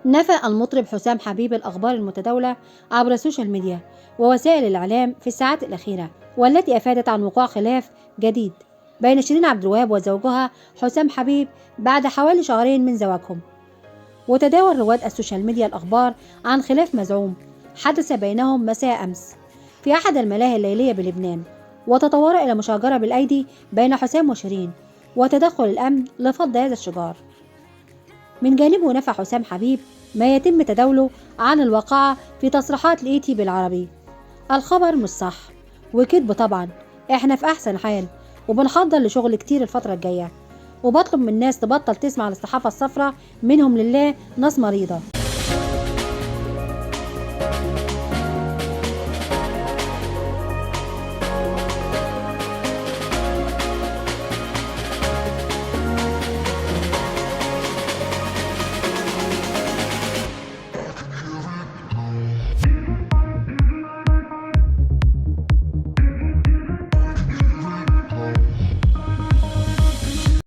نفى المطرب حسام حبيب الأخبار المتداولة عبر السوشيال ميديا ووسائل الإعلام في الساعات الأخيرة، والتي أفادت عن وقوع خلاف جديد بين شيرين عبد الوهاب وزوجها حسام حبيب بعد حوالي شهرين من زواجهم. وتداول رواد السوشيال ميديا الأخبار عن خلاف مزعوم حدث بينهم مساء أمس في أحد الملاهي الليلية بلبنان، وتطور إلى مشاجرة بالأيدي بين حسام وشيرين وتدخل الأمن لفض هذا الشجار. من جانبه نفى حسام حبيب ما يتم تداوله عن الواقعة في تصريحات لإيتي بالعربي: الخبر مش صح وكذب طبعا، احنا في أحسن حال وبنحضر لشغل كتير الفترة الجاية، وبطلب من الناس تبطل تسمع للصحافة الصفراء، منهم لله ناس مريضة.